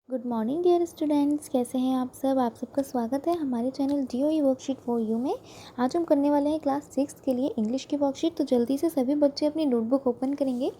Good morning dear students, कैसे हैं आप सब। आप सबका स्वागत है हमारे channel DOE worksheet for you में। आज हम करने वाले हैं क्लास 6 के लिए इंग्लिश की वर्कशीट। तो जल्दी से सभी बच्चे अपनी नोटबुक ओपन करेंगे,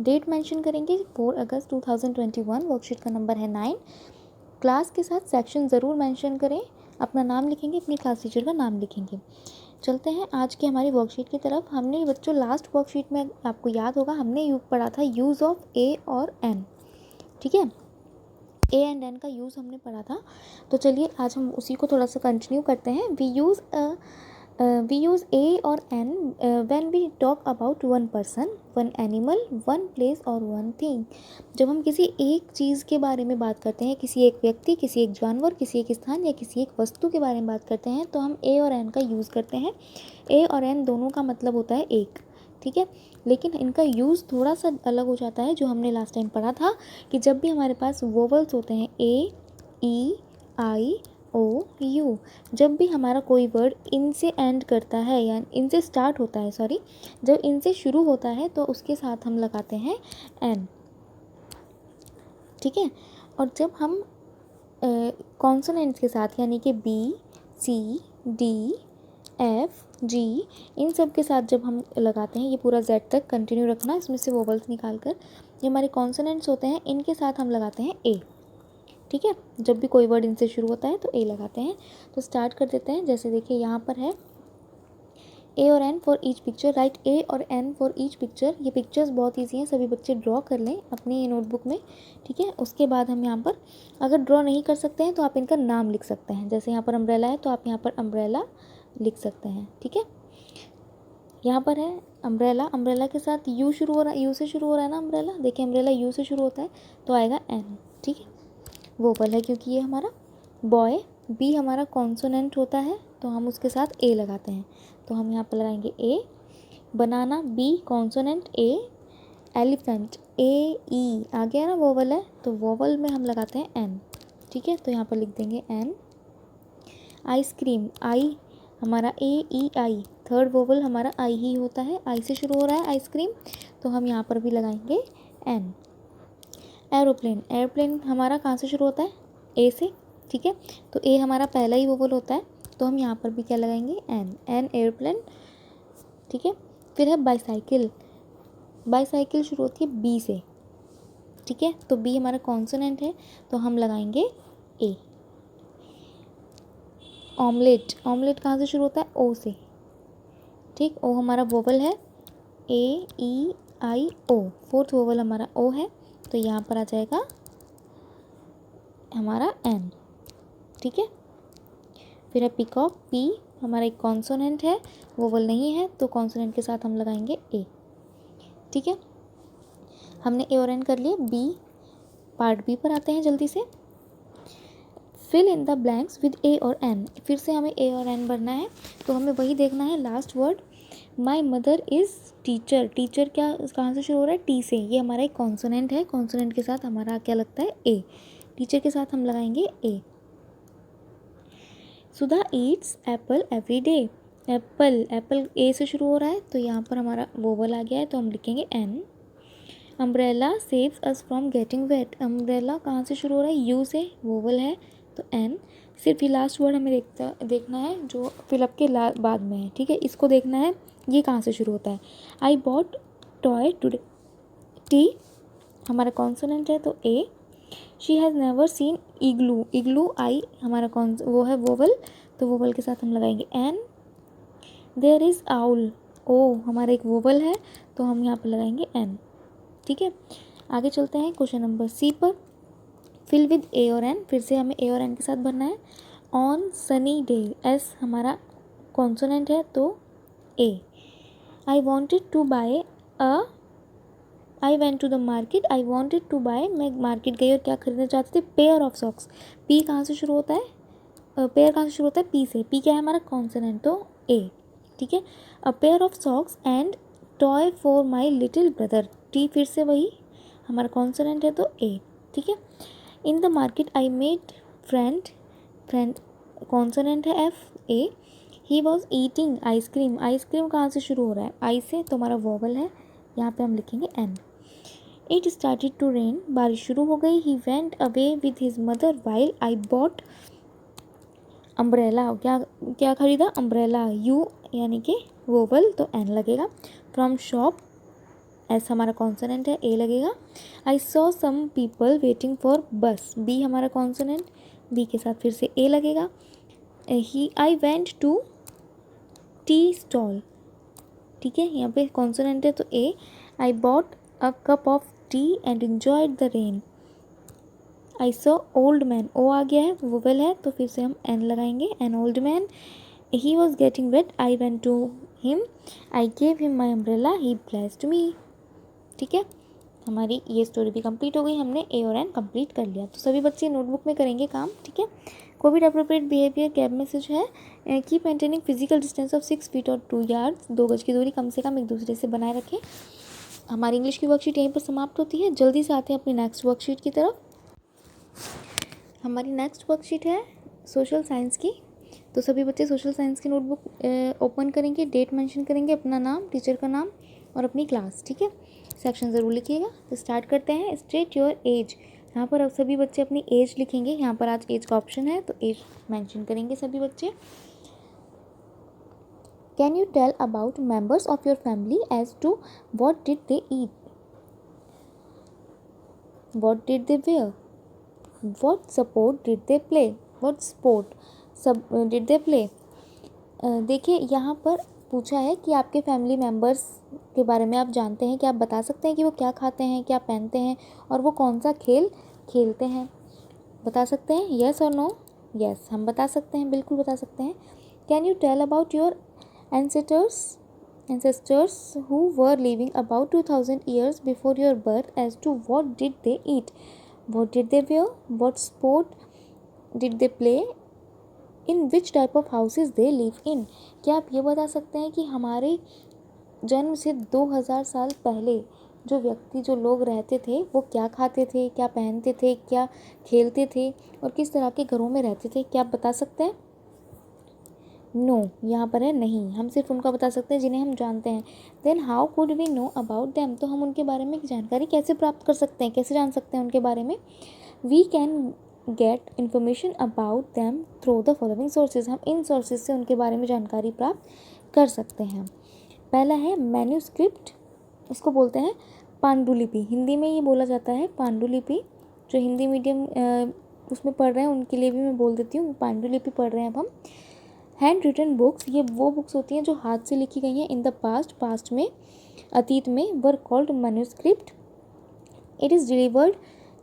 डेट मेंशन करेंगे 4 अगस्त 2021। वर्कशीट का नंबर है 9। क्लास के साथ सेक्शन ज़रूर मेंशन करें, अपना नाम लिखेंगे, अपनी क्लास टीचर का नाम लिखेंगे। चलते हैं आज की हमारी वर्कशीट की तरफ। हमने बच्चों लास्ट वर्कशीट में आपको याद होगा हमने पढ़ा था यूज़ ऑफ ए और एन। ठीक है, ए एंड एन का यूज़ हमने पढ़ा था। तो चलिए आज हम उसी को थोड़ा सा कंटिन्यू करते हैं। वी यूज़ ए और an when we talk about one person, one animal, one place or one thing. जब हम किसी एक चीज़ के बारे में बात करते हैं, किसी एक व्यक्ति, किसी एक जानवर, किसी एक स्थान या किसी एक वस्तु के बारे में बात करते हैं, तो हम ए और एन का यूज़ करते हैं। ए और एन दोनों का मतलब होता है एक। ठीक है, लेकिन इनका यूज़ थोड़ा सा अलग हो जाता है, जो हमने लास्ट टाइम पढ़ा था कि जब भी हमारे पास वोवल्स होते हैं ए, ई, आई, ओ, यू, जब भी हमारा कोई वर्ड इनसे एंड करता है या इनसे स्टार्ट होता है, जब इनसे शुरू होता है तो उसके साथ हम लगाते हैं एन। ठीक है, और जब हम कॉन्सोनेंट्स के साथ यानी कि बी, सी, डी, एफ, जी, इन सब के साथ जब हम लगाते हैं, ये पूरा जेड तक कंटिन्यू रखना, इसमें से वोवल्स निकाल कर, ये हमारे कॉन्सोनेंट्स होते हैं, इनके साथ हम लगाते हैं ए। ठीक है, जब भी कोई वर्ड इनसे शुरू होता है तो ए लगाते हैं। तो स्टार्ट कर देते हैं। जैसे देखिए यहाँ पर है ए और an for each picture, right a और एन फॉर ईच पिक्चर। ये पिक्चर्स बहुत ईजी हैं, सभी बच्चे ड्रॉ कर लें अपनी नोटबुक में। ठीक है, उसके बाद हम यहाँ पर अगर ड्रॉ नहीं कर सकते हैं तो आप इनका नाम लिख सकते हैं। जैसे यहाँ पर अम्ब्रेला है तो आप यहाँ पर अम्ब्रेला लिख सकते हैं। ठीक है, यहाँ पर है अम्ब्रेला, अम्ब्रेला के साथ यू शुरू हो रहा है, यू से शुरू हो रहा है ना अम्ब्रेला। देखिए अम्ब्रेला यू से शुरू होता है तो आएगा एन। ठीक है, वोवल है क्योंकि ये हमारा बॉय। बी हमारा कॉन्सोनेंट होता है तो हम उसके साथ ए लगाते हैं, तो हम यहाँ पर लगाएंगे ए। बनाना बी कॉन्सोनेंट, ए। एलिफेंट ए, ई, आ गया ना, वोवल है तो वोवल में हम लगाते हैं एन। ठीक है, तो यहाँ पर लिख देंगे एन। आइसक्रीम, आई हमारा ए, ई, आई, थर्ड वोवल हमारा आई ही होता है, आई से शुरू हो रहा है आइसक्रीम, तो हम यहाँ पर भी लगाएंगे एन। एरोप्लेन, एयरप्लेन हमारा कहाँ से शुरू होता है, ए से। ठीक है, तो ए हमारा पहला ही वोवल होता है, तो हम यहाँ पर भी क्या लगाएंगे एन, एन एयरप्लेन। ठीक है, फिर है बाईसाइकिल, बाईसाइकिल शुरू होती है बी से। ठीक है, तो बी हमारा कॉन्सोनेंट है तो हम लगाएंगे ए। ऑमलेट, ऑमलेट कहाँ से शुरू होता है, ओ से। ठीक, ओ हमारा वोवल है, ए, ई, आई, ओ, फोर्थ वोवल हमारा ओ है, तो यहाँ पर आ जाएगा हमारा एन। ठीक है, फिर है पीकॉक, पी हमारा एक कॉन्सोनेंट है, वोवल नहीं है, तो कॉन्सोनेंट के साथ हम लगाएंगे ए। ठीक है, हमने ए और एन कर लिए। बी, पार्ट बी पर आते हैं जल्दी से। Fill in the blanks with a और एन, फिर से हमें ए और एन भरना है, तो हमें वही देखना है last word. My mother is teacher, teacher क्या कहाँ से शुरू हो रहा है, टी से, ये हमारा एक कॉन्सोनेंट है, कॉन्सोनेंट के साथ हमारा क्या लगता है ए, टीचर के साथ हम लगाएंगे a. Sudha eats apple every day, apple, apple a से शुरू हो रहा है तो यहाँ पर हमारा वोवल आ गया है तो हम लिखेंगे an. Umbrella saves us from getting wet, umbrella कहाँ से शुरू हो रहा है, यू से, वोवल है तो एन। सिर्फ ये लास्ट वर्ड हमें देखना है जो फिलअप के बाद में है। ठीक है, इसको देखना है ये कहाँ से शुरू होता है। I bought toy today, T हमारा कॉन्सोनेंट है तो ए। शी हैज़ नेवर सीन इग्लू, इग्लू आई हमारा वो है वोवल, तो वोवल के साथ हम लगाएंगे एन। देयर इज़ आउल, ओ हमारा एक वोवल है तो हम यहाँ पर लगाएंगे एन। ठीक है, आगे चलते हैं क्वेश्चन नंबर सी पर। फिल विद ए और एन, फिर से हमें ए और एन के साथ भरना है। ऑन सनी डे, एस हमारा कॉन्सोनेंट है तो a. I wanted to buy I went to the market, I wanted to buy, मैं मार्केट गई और क्या खरीदना चाहती थी, पेयर ऑफ सॉक्स। पी कहाँ से शुरू होता है, पेयर कहाँ से शुरू होता है, पी से, पी क्या है हमारा कॉन्सोनेंट तो ए। ठीक है, a pair of socks and toy for my little brother, T फिर से वही हमारा कॉन्सोनेंट है तो ए। ठीक है, in the market I made friend, friend consonant है F, a. He was eating ice cream, ice cream कहाँ से शुरू हो रहा है, आई से, तो हमारा वोवल है, यहाँ पे हम लिखेंगे an. It started to rain, बारिश शुरू हो गई. He went away with his mother while I bought umbrella. क्या क्या खरीदा? अम्ब्रेला. यू यानी कि वोवल तो एन लगेगा. फ्रॉम शॉप, एस हमारा कॉन्सोनेंट है, ए लगेगा. I saw some people waiting for bus, B हमारा कॉन्सोनेंट, बी के साथ फिर से ए लगेगा. ही I went to tea stall, ठीक है, यहाँ पे कॉन्सोनेंट है तो a. I bought a cup of tea and enjoyed the rain. I saw old man, O आ गया है, वोवेल है तो फिर से हम एन लगाएंगे. An old man, he was getting wet, I went to him, I gave him my umbrella, he blessed me. ठीक है, हमारी ये स्टोरी भी कंप्लीट हो गई. हमने ए और एन कंप्लीट कर लिया. तो सभी बच्चे नोटबुक में करेंगे काम. ठीक है, कोविड अप्रोप्रिएट बिहेवियर कैब मैसेज है. Keep maintaining physical distance of 6 feet और 2 यार्ड्स, 2 गज की दूरी कम से कम एक दूसरे से बनाए रखें. हमारी इंग्लिश की वर्कशीट यहीं पर समाप्त होती है. जल्दी से आते हैं अपनी नेक्स्ट वर्कशीट की तरफ. हमारी नेक्स्ट वर्कशीट है सोशल साइंस की. तो सभी बच्चे सोशल साइंस की नोटबुक ओपन करेंगे, डेट मेंशन करेंगे, अपना नाम, टीचर का नाम और अपनी क्लास. ठीक है, सेक्शन ज़रूर लिखिएगा. तो स्टार्ट करते हैं. State your age. यहाँ पर अब सभी बच्चे अपनी एज लिखेंगे. यहाँ पर आज एज का ऑप्शन है तो एज मेंशन करेंगे सभी बच्चे. Can you tell about members of your family as to what did they eat, what did they wear, what sport did they play, what sport did they play. देखिए यहाँ पर पूछा है कि आपके फैमिली मेम्बर्स के बारे में आप जानते हैं कि आप बता सकते हैं कि वो क्या खाते हैं, क्या पहनते हैं और वो कौन सा खेल खेलते हैं. बता सकते हैं यस और नो. यस हम बता सकते हैं, बिल्कुल बता सकते हैं. Can you tell about your ancestors who were living about 2000 years before your birth as to what did they eat, what did they wear, what sport did they play, in which type of houses they live in. क्या आप ये बता सकते हैं कि हमारे जन्म से 2000 साल पहले जो व्यक्ति, जो लोग रहते थे वो क्या खाते थे, क्या पहनते थे, क्या खेलते थे और किस तरह के घरों में रहते थे. क्या आप बता सकते हैं? नो यहाँ पर है नहीं. हम सिर्फ उनका बता सकते हैं जिन्हें हम जानते हैं. Then how could we know about them. तो हम उनके बारे में जानकारी कैसे प्राप्त कर सकते हैं, कैसे जान सकते हैं उनके बारे में. We can get information about them through the following sources. हम इन सोर्सेज से उनके बारे में जानकारी प्राप्त कर सकते हैं. पहला है मैन्यूस्क्रिप्ट, इसको बोलते हैं पांडुलिपि. हिंदी में ये बोला जाता है पांडुलिपि. जो हिंदी मीडियम उसमें पढ़ रहे हैं उनके लिए भी मैं बोल देती हूँ, पांडुलिपि पढ़ रहे हैं अब हम. हैंड रिटन बुक्स, ये वो बुक्स होती हैं जो हाथ से लिखी गई हैं. इन द पास्ट में, अतीत में. Were called manuscript. It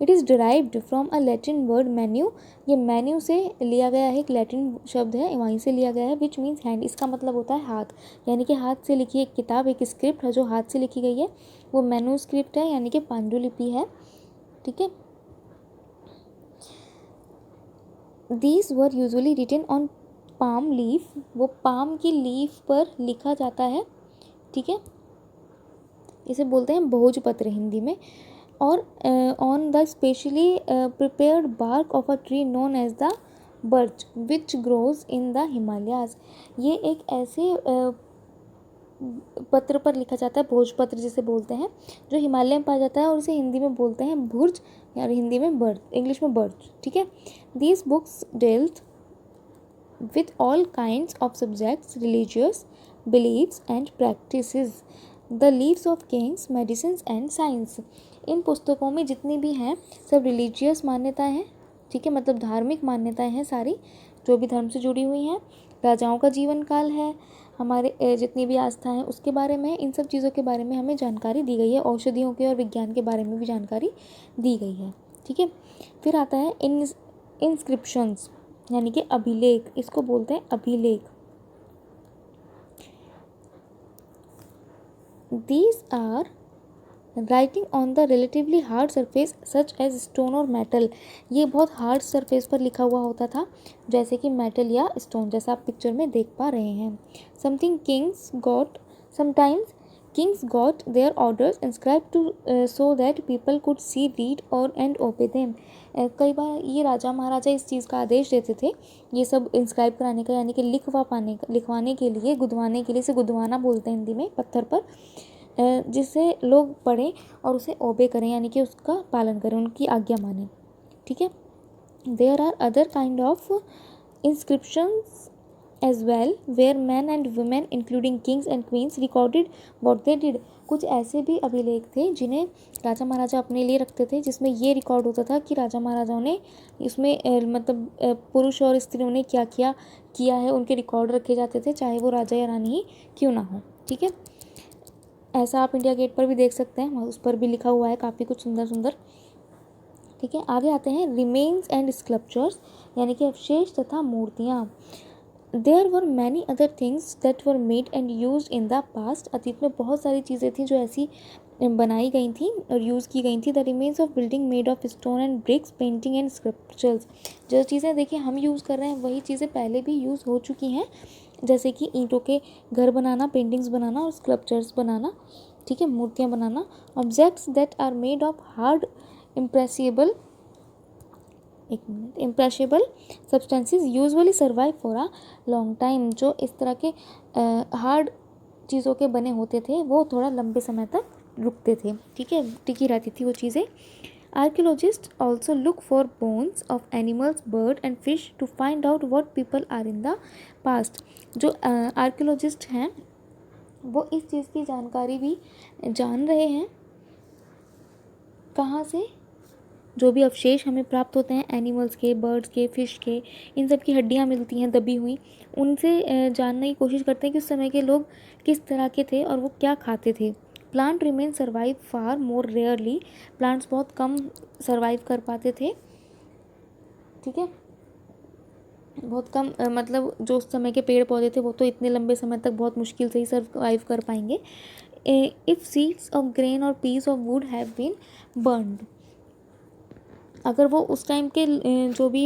is derived from a Latin word menu. ये मेन्यू से लिया गया है, एक लैटिन शब्द है, वहीं से लिया गया है. Which means hand. इसका मतलब होता है हाथ, यानी कि हाथ से लिखी एक किताब, एक स्क्रिप्ट है जो हाथ से लिखी गई है, वो मैन्यूस्क्रिप्ट है यानी कि पांडुलिपि है. ठीक है. These were usually written on palm leaf. वो पाम की लीफ पर लिखा जाता है. ठीक है, इसे बोलते हैं भोजपत्र हिंदी में. और on the specially prepared bark of a tree known as the birch which grows in the Himalayas. ये एक ऐसे पत्र पर लिखा जाता है, भोजपत्र जिसे बोलते हैं, जो हिमालय में पाया जाता है और उसे हिंदी में बोलते हैं भुर्ज या हिंदी में बर्च, इंग्लिश में बर्च. ठीक है. These books dealt with all kinds of subjects, religious beliefs and practices, the lives of kings, medicines and science. इन पुस्तकों में जितनी भी हैं सब रिलीजियस मान्यताएं हैं. ठीक है, मतलब धार्मिक मान्यताएं हैं सारी, जो भी धर्म से जुड़ी हुई हैं. राजाओं का जीवन काल है, हमारे जितनी भी आस्था है उसके बारे में, इन सब चीज़ों के बारे में हमें जानकारी दी गई है. औषधियों के और विज्ञान के बारे में भी जानकारी दी गई है. ठीक है. फिर आता है इंस्क्रिप्शंस यानी कि अभिलेख. इसको बोलते हैं अभिलेख. These are writing on the relatively hard surface such as stone और मेटल. ये बहुत हार्ड सरफेस पर लिखा हुआ होता था, जैसे कि मेटल या स्टोन, जैसा आप पिक्चर में देख पा रहे हैं. Sometimes kings got their orders inscribed to so that people could see, read और and obey them. कई बार ये राजा महाराजा इस चीज़ का आदेश देते थे, ये सब इंस्क्राइब कराने का यानी कि लिखवाने के लिए, गुदवाने के लिए, इसे गुदवाना बोलते हैं हिंदी में, पत्थर पर, जिससे लोग पढ़ें और उसे ओबे करें, यानी कि उसका पालन करें, उनकी आज्ञा मानें। ठीक है। There are other kind of inscriptions as well where men and women including kings and queens recorded what they did। कुछ ऐसे भी अभिलेख थे जिन्हें राजा महाराजा अपने लिए रखते थे, जिसमें ये रिकॉर्ड होता था कि राजा महाराजाओं ने इसमें मतलब पुरुष और स्त्रियों ने क्या किया है, उनके रिकॉर्ड रखे जाते थे, चाहे वो राजा या रानी ही क्यों ना हो। ठीक है। ऐसा आप इंडिया गेट पर भी देख सकते हैं, उस पर भी लिखा हुआ है काफ़ी कुछ सुंदर सुंदर। ठीक है। आगे आते हैं रिमेन्स एंड स्कल्पचर्स, यानी कि अवशेष तथा मूर्तियाँ। There were many other things that were made and use in the past. अतीत में बहुत सारी चीज़ें थी जो ऐसी बनाई गई थी और यूज़ की गई थी। The remains of building made of stone and bricks, painting and sculptures. जो चीज़ें देखिए हम यूज़ कर रहे हैं वही चीज़ें पहले भी यूज़ हो चुकी हैं, जैसे कि ईंटों के घर बनाना, पेंटिंग्स बनाना और स्कल्पचर्स बनाना। ठीक है। मूर्तियाँ बनाना। Objects that are made of hard impressible substances usually survive for a long time. जो इस तरह के हार्ड चीज़ों के बने होते थे वो थोड़ा लंबे समय तक रुकते थे। ठीक है, टिकी रहती थी वो चीज़ें। Archaeologist also look for bones of animals, bird and fish to find out what people are in the past. जो आर्कियोलॉजिस्ट हैं वो इस चीज़ की जानकारी भी जान रहे हैं, कहाँ से, जो भी अवशेष हमें प्राप्त होते हैं एनिमल्स के, बर्ड्स के, फिश के, इन सब की हड्डियाँ मिलती हैं दबी हुई, उनसे जानने की कोशिश करते हैं कि उस समय के लोग किस तरह के थे और वो क्या खाते थे। प्लांट रिमेन सर्वाइव फार मोर रेयरली। प्लांट्स बहुत कम सर्वाइव कर पाते थे। ठीक है, बहुत कम मतलब जो उस समय के पेड़ पौधे थे वो तो इतने लंबे समय तक बहुत मुश्किल से ही सर्वाइव कर पाएंगे। इफ़ सीड्स ऑफ ग्रेन और piece of wood have been burned. अगर वो उस टाइम के जो भी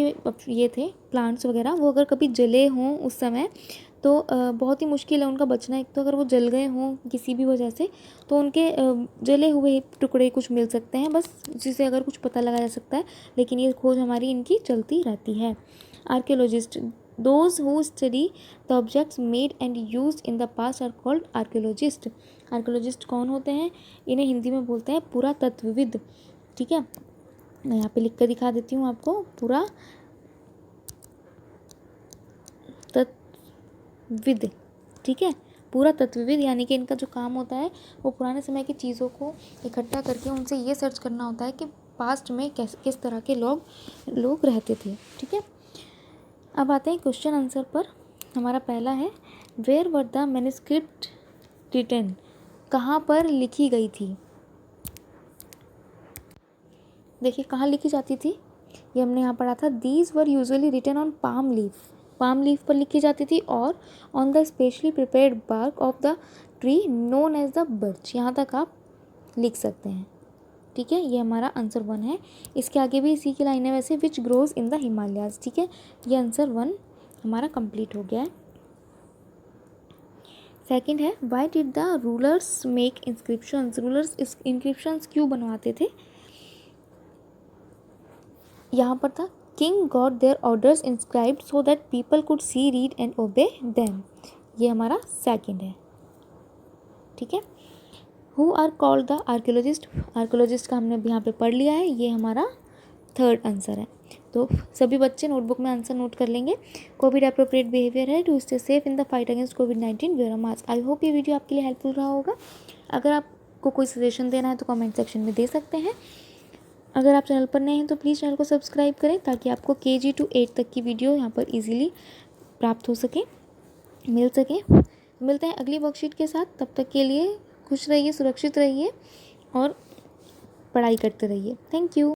ये थे प्लांट्स वगैरह, वो अगर कभी जले हों उस समय तो बहुत ही मुश्किल है उनका बचना। एक तो अगर वो जल गए हों किसी भी वजह से तो उनके जले हुए टुकड़े कुछ मिल सकते हैं बस, जिससे अगर कुछ पता लगाया जा सकता है, लेकिन ये खोज हमारी इनकी चलती रहती है। Archaeologist, those who study the objects made and use in the past are called archaeologist. Archaeologist कौन होते हैं? इन्हें हिंदी में बोलते हैं पुरातत्वविद। ठीक है, मैं यहाँ पे लिख कर दिखा देती हूँ आपको। पुरातत्वविद। ठीक है, पुरातत्वविद यानी कि इनका जो काम होता है वो पुराने समय की चीज़ों को इकट्ठा करके उनसे ये सर्च करना होता है कि पास्ट में किस तरह के लोग रहते थे। ठीक है, अब आते हैं क्वेश्चन आंसर पर। हमारा पहला है, where were the manuscript written. कहाँ पर लिखी गई थी? देखिए कहाँ लिखी जाती थी, ये हमने यहाँ पढ़ा था। These were usually written on palm leaf. Palm leaf पर लिखी जाती थी, और on the specially prepared bark of the tree known as the birch. यहाँ तक आप लिख सकते हैं। ठीक है, ये हमारा आंसर 1 है। इसके आगे भी इसी की लाइन है वैसे, विच ग्रोज इन द हिमालयाज। ठीक है, ये आंसर 1 हमारा कंप्लीट हो गया है। सेकंड है, why did the rulers make inscriptions. Rulers inscriptions क्यों बनवाते थे? यहाँ पर था, king got their orders inscribed so that people could see, read and obey them. ये हमारा सेकंड है। ठीक है, who are called the archaeologist. Archaeologist का हमने यहाँ पे पढ़ लिया है, ये हमारा थर्ड आंसर है। तो सभी बच्चे नोटबुक में आंसर नोट कर लेंगे। कोविड अप्रोप्रिएट बिहेवियर है to stay safe in the fight against कोविड-19, wear a mask. I hope ये वीडियो आपके लिए हेल्पफुल रहा होगा। अगर आपको कोई सजेशन देना है तो कमेंट सेक्शन में दे सकते हैं। अगर आप चैनल पर नए हैं तो प्लीज़ चैनल को सब्सक्राइब करें, ताकि आपको KG to 8 तक की वीडियो यहाँ पर इजीली प्राप्त हो सके, मिल सके। मिलते हैं अगली वर्कशीट के साथ। तब तक के लिए खुश रहिए, सुरक्षित रहिए और पढ़ाई करते रहिए। Thank you.